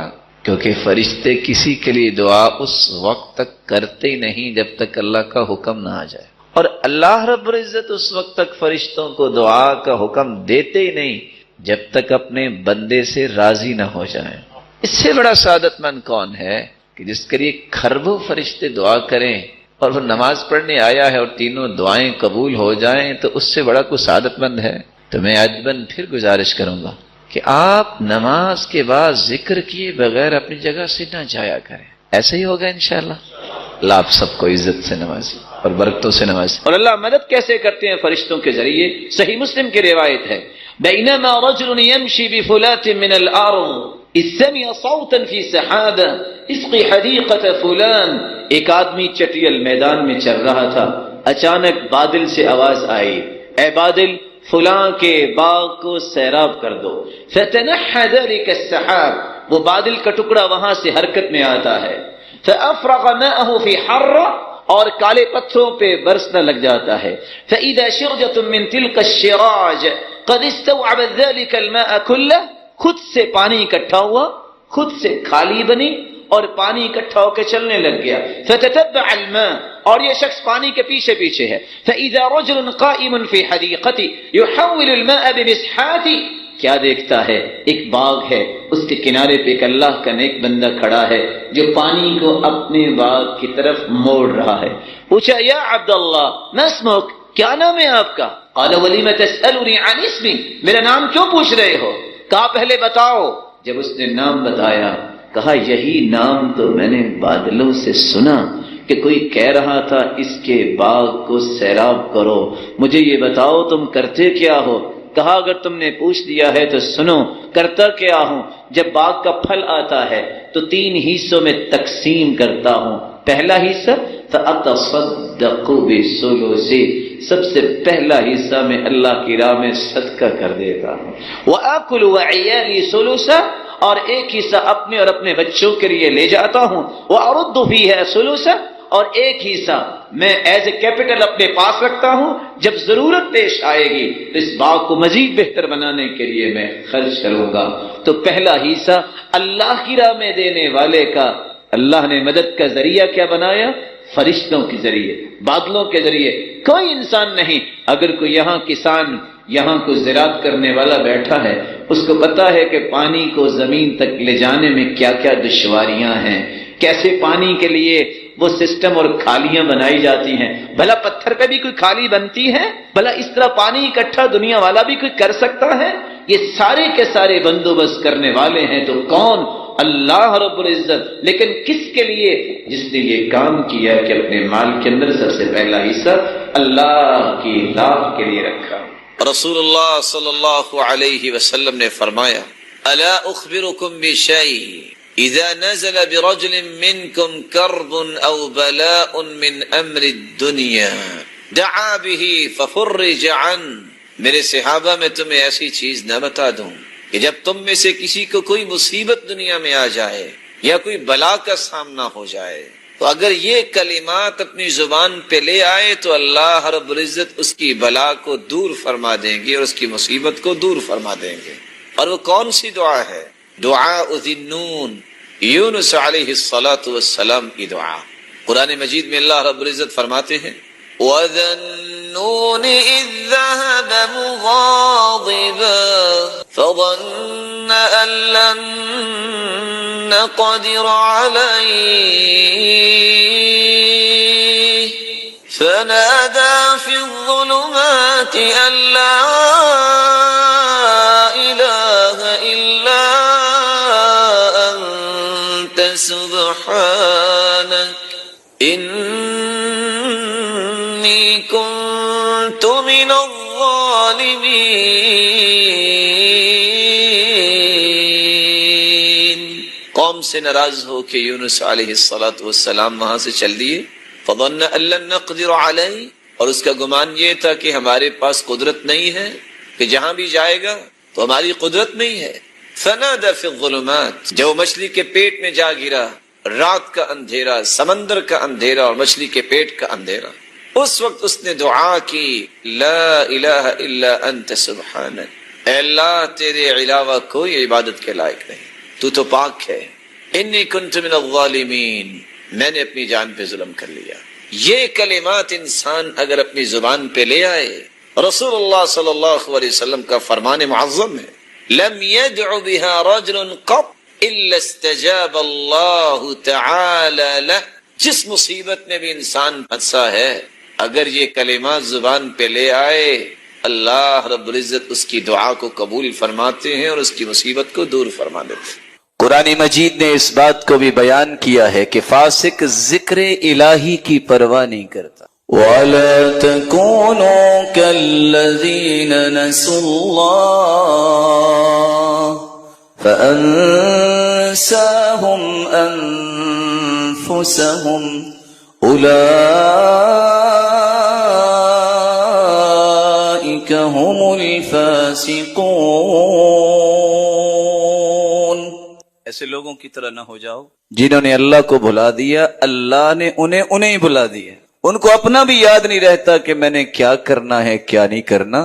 کیونکہ فرشتے کسی کے لیے دعا اس وقت تک کرتے ہی نہیں جب تک اللہ کا حکم نہ آ جائے، اور اللہ رب العزت اس وقت تک فرشتوں کو دعا کا حکم دیتے ہی نہیں جب تک اپنے بندے سے راضی نہ ہو جائیں۔ اس سے بڑا سعادت مند کون ہے کہ جس کے لیے کھربوں فرشتے دعا کریں اور وہ نماز پڑھنے آیا ہے اور 3 دعائیں قبول ہو جائیں، تو اس سے بڑا کوئی سعادت مند ہے؟ تو میں عجباً پھر گزارش کروں گا کہ آپ نماز کے بعد ذکر کیے بغیر اپنی جگہ سے نہ جایا کریں۔ ایسا ہی ہوگا انشاءاللہ۔ اللہ آپ سب کو عزت سے نوازے اور برکتوں سے نوازے۔ اور اللہ مدد کیسے کرتے ہیں؟ فرشتوں کے ذریعے۔ صحیح مسلم کی روایت ہے، بينما رجل يمشي بفلاة من الأرض إذ سمع صوتا في سحابة اسقي حديقة فلان. ایک آدمی چٹیل میدان میں چل رہا تھا، اچانک بادل سے آواز آئی، اے بادل فلاں کے باغ کو سیراب کر دو. فتنحى ذلك السحاب، وہ بادل کا ٹکڑا وہاں سے حرکت میں آتا ہے. فأفرغ ماءه في حرة، اور کالے پتھروں پہ برسنا لگ جاتا ہے. فإذا شرجة من تلك الشراج قد استوعبت ذلك الماء كله، خود سے پانی اکٹھا ہوا، خود سے خالی بنی اور پانی اکٹھا ہو کے چلنے لگ گیا. فتتبع الماء، اور یہ شخص پانی کے پیچھے پیچھے ہے. فإذا رجل قائم في حديقته يحول الماء بمسحاته، کیا دیکھتا ہے؟ ایک باغ ہے، اس کے کنارے پہ ایک اللہ کا نیک بندہ کھڑا ہے جو پانی کو اپنے باغ کی طرف موڑ رہا ہے. پوچھا یا عبداللہ ما اسمک، کیا نام ہے آپ کا؟ قال ولم تسألني عن اسمي، میرا نام کیوں پوچھ رہے ہو؟ کہا پہلے بتاؤ. جب اس نے نام بتایا کہا یہی نام تو میں نے بادلوں سے سنا کہ کوئی کہہ رہا تھا اس کے باغ کو سیراب کرو، مجھے یہ بتاؤ تم کرتے کیا ہو؟ کہا اگر تم نے پوچھ لیا ہے تو سنو، کرتا کیا ہوں، جب باغ کا پھل آتا ہے تو 3 حصوں میں تقسیم کرتا ہوں. پہلا حصہ فأتصدق بثلث، سب سے پہلا حصہ میں اللہ کی راہ میں صدقہ کر دیتا ہوں. وآكل وعيالي ثلثا، اور ایک حصہ اپنے اور اپنے بچوں کے لیے لے جاتا ہوں. وأرد فيها ثلثا، اور ایک حصہ میں ایز اے کیپٹل اپنے پاس رکھتا ہوں، جب ضرورت پیش آئے گی تو اس باغ کو مزید بہتر بنانے کے لیے میں خرچ کروں گا. تو پہلا حصہ اللہ کی راہ میں دینے والے کا اللہ نے مدد کا ذریعہ کیا بنایا؟ فرشتوں کے ذریعے، بادلوں کے ذریعے. کوئی انسان نہیں، اگر کوئی یہاں کسان، یہاں کو زراعت کرنے والا بیٹھا ہے، اس کو پتا ہے کہ پانی کو زمین تک لے جانے میں کیا کیا دشواریاں ہیں، کیسے پانی کے لیے وہ سسٹم اور کھالیاں بنائی جاتی ہیں. بھلا پتھر پہ بھی کوئی کھالی بنتی ہے؟ بھلا اس طرح پانی اکٹھا دنیا والا بھی کوئی کر سکتا ہے؟ یہ سارے کے سارے بندوبست کرنے والے ہیں تو کون؟ اللہ رب العزت. لیکن کس کے لیے؟ جس نے یہ کام کیا کہ اپنے مال کے اندر سب سے پہلا حصہ اللہ کی راہ کے لیے رکھا. رسول اللہ صلی اللہ علیہ وسلم نے فرمایا الا اخبرکم بشیء اذا نزل برجل منکم کرب او بلاء من امر الدنیا دعا به ففرج عنه. میرے صحابہ میں تمہیں ایسی چیز نہ بتا دوں کہ جب تم میں سے کسی کو کوئی مصیبت دنیا میں آ جائے یا کوئی بلا کا سامنا ہو جائے تو اگر یہ کلمات اپنی زبان پہ لے آئے تو اللہ رب العزت اس کی بلا کو دور فرما دیں گے اور اس کی مصیبت کو دور فرما دیں گے. اور وہ کون سی دعا ہے؟ دعاء ذی النون، یونس علیہ الصلاۃ والسلام کی دعا. قرآن مجید میں اللہ رب العزت فرماتے ہیں وَذَا النُّونِ إِذ ذَهَبَ مُغَاضِبًا فَظَنَّ أَن لَّن نَّقْدِرَ عَلَيْهِ فَنَادَى فِي الظُّلُمَاتِ أَن لَّا إِلَٰهَ إِلَّا أَنتَ سُبْحَانَكَ إِنِّي كُنتُ مِنَ الظَّالِمِينَ. قوم سے ناراض ہو کہ یونس علیہ الصلاۃ والسلام وہاں سے چل دیے. فظن ان لن نقدر علیہ، اور اس کا گمان یہ تھا کہ ہمارے پاس قدرت نہیں ہے، کہ جہاں بھی جائے گا تو ہماری قدرت نہیں ہے. فنادى في الظلمات، جب وہ مچھلی کے پیٹ میں جا گرا، رات کا اندھیرا، سمندر کا اندھیرا اور مچھلی کے پیٹ کا اندھیرا، اس وقت اس نے دعا کی لا الہ الا انت سبحانک، اے اللہ تیرے علاوہ کوئی عبادت کے لائق نہیں، تو تو پاک ہے. انی کنت من الظالمین، میں نے اپنی جان پہ ظلم کر لیا. یہ کلمات انسان اگر اپنی زبان پہ لے آئے، رسول اللہ صلی اللہ علیہ وسلم کا فرمان معظم ہے لم يدع بها رجل قط الا استجاب اللہ تعالی له. جس مصیبت میں بھی انسان پھنسا ہے، اگر یہ کلمات زبان پہ لے آئے، اللہ رب العزت اس کی دعا کو قبول فرماتے ہیں اور اس کی مصیبت کو دور فرما دیتے ہیں. قرآن مجید نے اس بات کو بھی بیان کیا ہے کہ فاسق ذکر الہی کی پرواہ نہیں کرتا. ولا تكونوا كالذين نسوا الله فأنساهم أنفسهم أولئك هم الفاسقون۔ ایسے لوگوں کی طرح نہ ہو جاؤ جنہوں نے اللہ کو بھلا دیا، اللہ نے انہیں بھلا دیا، ان کو اپنا بھی یاد نہیں رہتا کہ میں نے کیا کرنا ہے کیا نہیں کرنا۔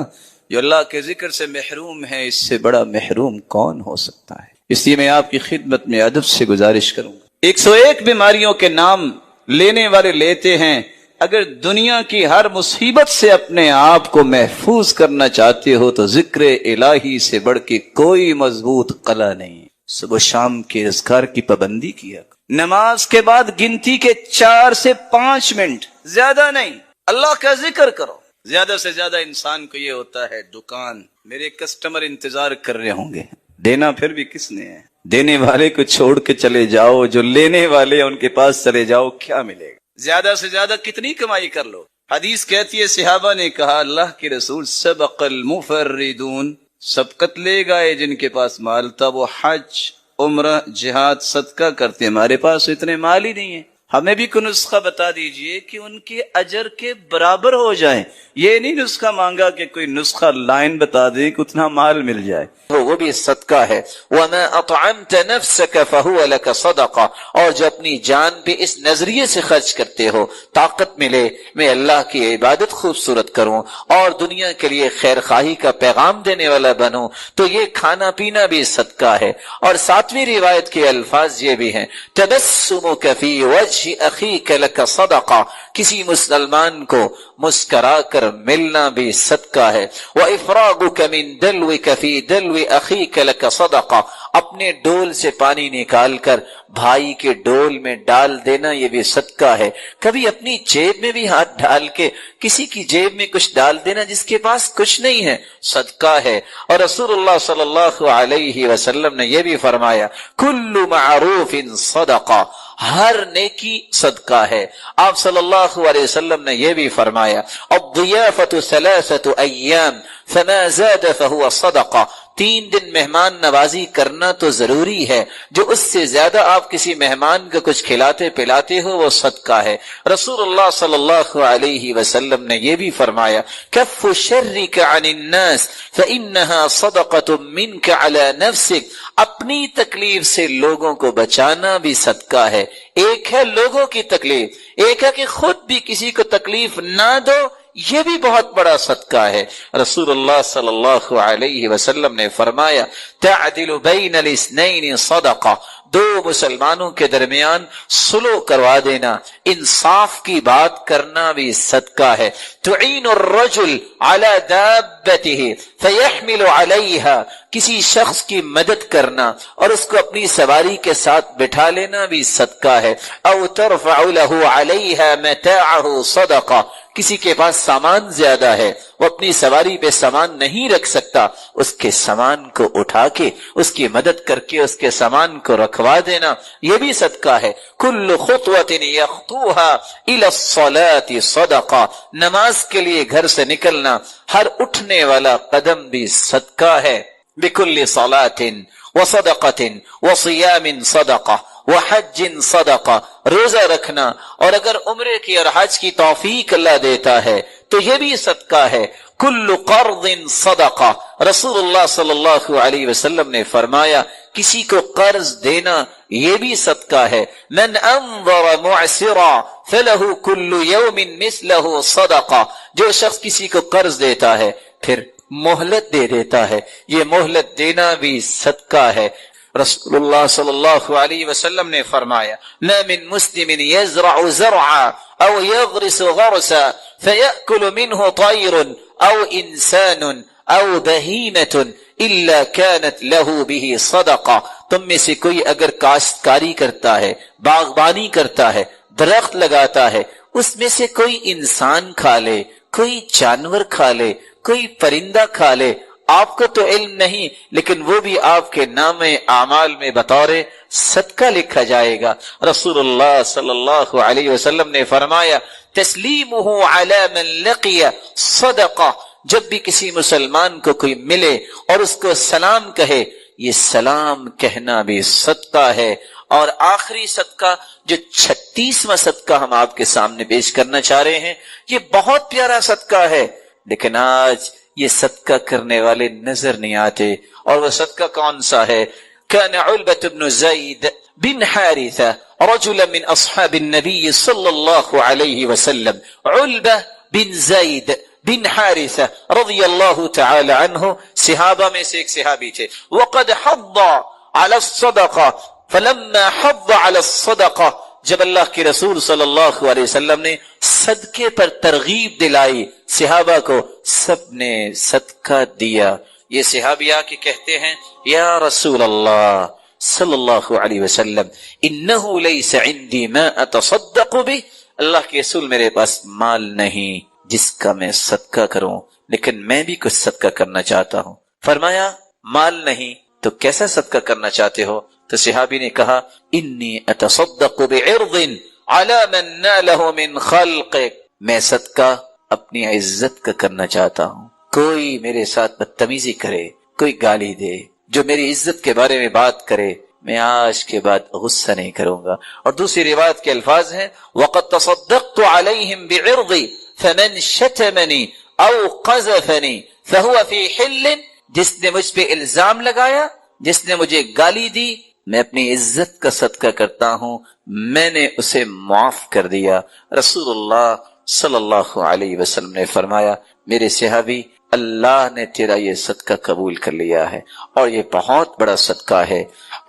جو اللہ کے ذکر سے محروم ہے، اس سے بڑا محروم کون ہو سکتا ہے؟ اس لیے میں آپ کی خدمت میں ادب سے گزارش کروں گا، 101 بیماریوں کے نام لینے والے لیتے ہیں، اگر دنیا کی ہر مصیبت سے اپنے آپ کو محفوظ کرنا چاہتے ہو تو ذکر الہی سے بڑھ کے کوئی مضبوط قلعہ نہیں۔ صبح شام کے اذکار کی پابندی کیا، نماز کے بعد گنتی کے 4 سے 5 منٹ، زیادہ نہیں، اللہ کا ذکر کرو۔ زیادہ سے زیادہ انسان کو یہ ہوتا ہے دکان، میرے کسٹمر انتظار کر رہے ہوں گے، دینا پھر بھی کس نے ہے؟ دینے والے کو چھوڑ کے چلے جاؤ، جو لینے والے ان کے پاس چلے جاؤ، کیا ملے گا؟ زیادہ سے زیادہ کتنی کمائی کر لو؟ حدیث کہتی ہے صحابہ نے کہا اللہ کے رسول سبق المفردون، سبقت لے گئے جن کے پاس مال تھا، وہ حج، عمرہ، جہاد، صدقہ کرتے، ہمارے پاس اتنے مال ہی نہیں ہے، ہمیں بھی کوئی نسخہ بتا دیجئے کہ ان کے اجر کے برابر ہو جائیں۔ یہ نہیں نسخہ مانگا کہ کوئی نسخہ لائن بتا دے کہ اتنا مال مل جائے، وہ بھی صدقہ ہے۔ وَمَا أَطْعَمْتَ نَفْسَكَ فَهُوَ لَكَ صَدَقَةٌ، اور جو اپنی جان پہ اس نظریے سے خرچ کرتے ہو، طاقت ملے میں اللہ کی عبادت خوبصورت کروں اور دنیا کے لیے خیر خواہی کا پیغام دینے والا بنوں، تو یہ کھانا پینا بھی صدقہ ہے۔ اور 7ویں روایت کے الفاظ یہ بھی ہیں، تَبَسُّمُكَ فِي وَجْهِ أَخِيكَ لَكَ صَدَقَةٌ، کسی مسلمان کو مسکرا کر ملنا بھی صدقہ ہے۔ وَإِفْرَاغُكَ مِن دَلْوِكَ فِي دَلْوِ أَخِيكَ لَكَ صَدَقَةٌ، اپنے ڈول سے پانی نکال کر بھائی کے ڈول میں ڈال دینا یہ بھی صدقہ ہے۔ کبھی اپنی جیب میں بھی ہاتھ ڈال کے کسی کی جیب میں کچھ ڈال دینا جس کے پاس کچھ نہیں ہے، صدقہ ہے۔ اور رسول اللہ صلی اللہ علیہ وسلم نے یہ بھی فرمایا کل معروف صدقہ، ہر نیکی صدقہ ہے۔ آپ صلی اللہ علیہ وسلم نے یہ بھی فرمایا الضیافۃ 3 ایام فما زاد فهو صدقہ، 3 دن مہمان نوازی کرنا تو ضروری ہے، جو اس سے زیادہ آپ کسی مہمان کو کچھ کھلاتے پلاتے ہو وہ صدقہ ہے۔ رسول اللہ صلی اللہ علیہ وسلم نے یہ بھی فرمایا کف شرک عن الناس فإنها صدقۃ منک علی نفسک، اپنی تکلیف سے لوگوں کو بچانا بھی صدقہ ہے۔ ایک ہے لوگوں کی تکلیف، ایک ہے کہ خود بھی کسی کو تکلیف نہ دو، یہ بھی بہت بڑا صدقہ ہے۔ رسول اللہ صلی اللہ علیہ وسلم نے فرمایا تعدل بین الاثنین صدقہ، 2 مسلمانوں کے درمیان صلح کروا دینا، انصاف کی بات کرنا بھی صدقہ ہے۔ تعین الرجل علی دابتہ فیحمل علیہا، کسی شخص کی مدد کرنا اور اس کو اپنی سواری کے ساتھ بٹھا لینا بھی صدقہ ہے۔ او ترفع له علیہا متاعہ صدقہ، کسی کے پاس سامان زیادہ ہے، وہ اپنی سواری پہ سامان نہیں رکھ سکتا، اس کے سامان کو اٹھا کے اس کی مدد کر کے اس کے سامان کو رکھوا دینا یہ بھی صدقہ ہے۔ کل خطوۃ یخطوها الی الصلاۃ صدقہ، نماز کے لیے گھر سے نکلنا ہر اٹھنے والا قدم بھی صدقہ ہے۔ بکل صلاۃ وصدقۃ وصیام صدقہ وحج صدقہ، روزہ رکھنا اور اگر عمرے کی اور حج کی توفیق اللہ دیتا ہے تو یہ بھی صدقہ ہے۔ کل قرض صدقہ، رسول اللہ صلی اللہ علیہ وسلم نے فرمایا کسی کو قرض دینا یہ بھی صدقہ ہے۔ من انظر معسرا فلہ کل یوم مثلہ صدقہ، جو شخص کسی کو قرض دیتا ہے پھر مہلت دے دیتا ہے، یہ مہلت دینا بھی صدقہ ہے۔ رسول اللہ صلی اللہ علیہ وسلم نے فرمایا ما من مسلم يزرع زرعا او يغرس غرسا فيأكل منه طير او انسان او بهيمة الا كانت له به صدقہ، تم میں سے کوئی اگر کاشتکاری کرتا ہے، باغبانی کرتا ہے، درخت لگاتا ہے، اس میں سے کوئی انسان کھا لے، کوئی جانور کھا لے، کوئی پرندہ کھا لے، آپ کو تو علم نہیں لیکن وہ بھی آپ کے نام اعمال میں بطور صدقہ لکھا جائے گا۔ رسول اللہ صلی اللہ علیہ وسلم نے فرمایا تسلیمہ علی من لقی صدقہ، جب بھی کسی مسلمان کو کوئی ملے اور اس کو سلام کہے، یہ سلام کہنا بھی صدقہ ہے۔ اور آخری صدقہ جو 36واں صدقہ ہم آپ کے سامنے پیش کرنا چاہ رہے ہیں، یہ بہت پیارا صدقہ ہے، لیکن آج یہ صدقہ کرنے والے نظر نہیں آتے۔ اور وہ صدقہ کون سا ہے؟ كان علبة بن زيد بن حارثة رجلا من أصحاب النبي صلى الله عليه وسلم، علبة بن زيد بن حارثة رضی اللہ تعالی عنہ صحابہ میں سے ایک صحابی تھے۔ وقد حض على الصدقة، فلما حض على الصدقة، جب اللہ کے رسول صلی اللہ علیہ وسلم نے صدقے پر ترغیب دلائی صحابہ کو، سب نے صدقہ دیا۔ یہ صحابی آ کے کہتے ہیں یا رسول اللہ صلی اللہ علیہ وسلم انہو لیس عندی ما اتصدق بہ، اللہ کے رسول میرے پاس مال نہیں جس کا میں صدقہ کروں، لیکن میں بھی کچھ صدقہ کرنا چاہتا ہوں۔ فرمایا مال نہیں تو کیسا صدقہ کرنا چاہتے ہو؟ تو صحابی نے کہا انی اتصدق بعرض علی من نالہ من خلقک، میں صدقہ اپنی عزت کا کرنا چاہتا ہوں۔ کوئی میرے ساتھ بدتمیزی کرے، کوئی گالی دے، جو میری عزت کے بارے میں بات کرے، میں آج کے بعد غصہ نہیں کروں گا۔ اور دوسری روایت کے الفاظ ہیں وَقَدْ تَصَدَّقْتُ عَلَيْهِمْ بِعِرْضِ فَمَنْ شَتَمَنِي أَوْ قَذَفَنِي فَهُوَ فِي حِلٍّ، جس نے مجھ پہ الزام لگایا، جس نے مجھے گالی دی، میں اپنی عزت کا صدقہ کرتا ہوں، میں نے اسے معاف کر دیا۔ رسول اللہ صلی اللہ علیہ وسلم نے فرمایا میرے صحابی، اللہ نے تیرا یہ صدقہ قبول کر لیا ہے اور یہ بہت بڑا صدقہ ہے۔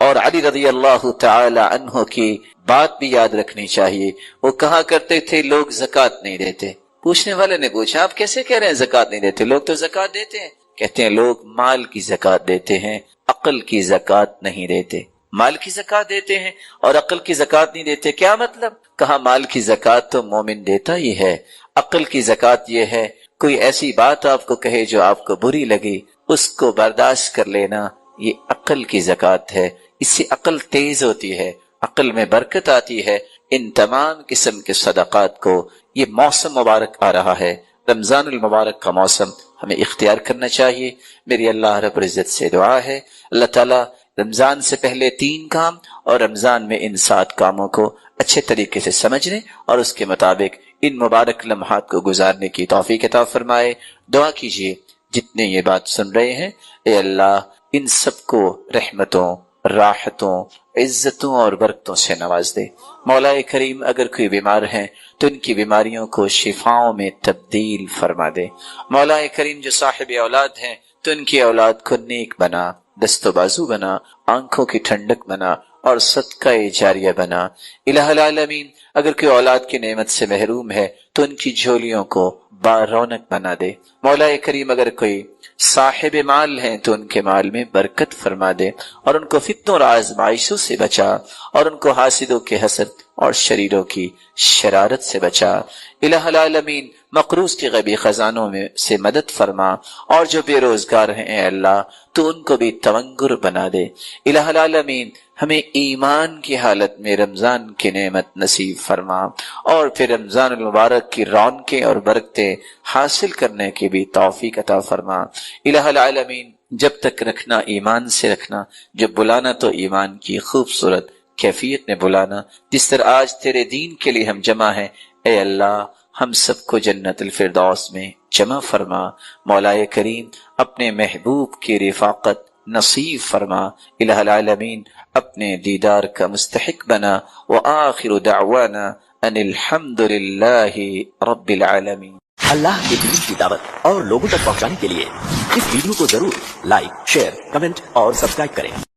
اور علی رضی اللہ تعالی عنہ کی بات بھی یاد رکھنی چاہیے، وہ کہا کرتے تھے لوگ زکوٰۃ نہیں دیتے۔ پوچھنے والے نے پوچھا آپ کیسے کہہ رہے ہیں زکوٰۃ نہیں دیتے؟ لوگ تو زکوٰۃ دیتے ہیں۔ کہتے ہیں لوگ مال کی زکوٰۃ دیتے ہیں، عقل کی زکوٰۃ نہیں دیتے۔ مال کی زکوٰۃ دیتے ہیں اور عقل کی زکوٰۃ نہیں دیتے، کیا مطلب؟ کہا مال کی زکوٰۃ تو مومن دیتا ہی ہے، عقل کی زکوٰۃ یہ ہے کوئی ایسی بات آپ کو کہے جو آپ کو بری لگی، اس کو برداشت کر لینا، یہ عقل کی زکوٰۃ ہے۔ اس سے عقل تیز ہوتی ہے، عقل میں برکت آتی ہے۔ ان تمام قسم کے صدقات کو، یہ موسم مبارک آ رہا ہے، رمضان المبارک کا موسم ہمیں اختیار کرنا چاہیے۔ میری اللہ رب العزت سے دعا ہے اللہ تعالیٰ رمضان سے پہلے 3 کام اور رمضان میں ان 7 کاموں کو اچھے طریقے سے سمجھنے اور اس کے مطابق ان مبارک لمحات کو گزارنے کی توفیق عطا فرمائے۔ دعا کیجیے جتنے یہ بات سن رہے ہیں، اے اللہ ان سب کو رحمتوں، راحتوں، عزتوں اور برکتوں سے نواز دے۔ مولا کریم اگر کوئی بیمار ہیں تو ان کی بیماریوں کو شفاؤں میں تبدیل فرما دے۔ مولا کریم جو صاحب اولاد ہیں تو ان کی اولاد کو نیک بنا، دست و بازو بنا، آنکھوں کی ٹھنڈک بنا اور صدقہ جاریہ بنا۔ الہ العالمین اگر کوئی اولاد کی نعمت سے محروم ہے تو ان کی جھولیوں کو بارونق بنا دے۔ مولا کریم اگر کوئی صاحب مال ہیں تو ان کے مال میں برکت فرما دے اور ان کو فتنوں اور آزمائشوں سے بچا اور ان کو حاسدوں کے حسد اور شریروں کی شرارت سے بچا۔ الہ العالمین مقروض کے غیبی خزانوں میں سے مدد فرما اور جو بے روزگار ہیں اے اللہ تو ان کو بھی تونگر بنا دے۔ الہ العالمین ہمیں ایمان کی حالت میں رمضان کی نعمت نصیب فرما اور پھر رمضان المبارک کی رونقیں اور برکتیں حاصل کرنے کی بھی توفیق عطا فرما۔ الہ العالمین جب تک رکھنا ایمان سے رکھنا، جب بلانا تو ایمان کی خوبصورت کیفیت میں بلانا، جس طرح آج تیرے دین کے لیے ہم جمع ہیں، اے اللہ ہم سب کو جنت الفردوس میں جمع فرما۔ مولا کریم اپنے محبوب کی رفاقت نصیب فرما۔ الہ العالمین اپنے دیدار کا مستحق بنا۔ وآخر دعوانا ان الحمد للہ رب العالمین۔ اللہ کے دین کی دعوت اور لوگوں تک پہنچانے کے لیے اس ویڈیو کو ضرور لائک، شیئر، کمنٹ اور سبسکرائب کریں۔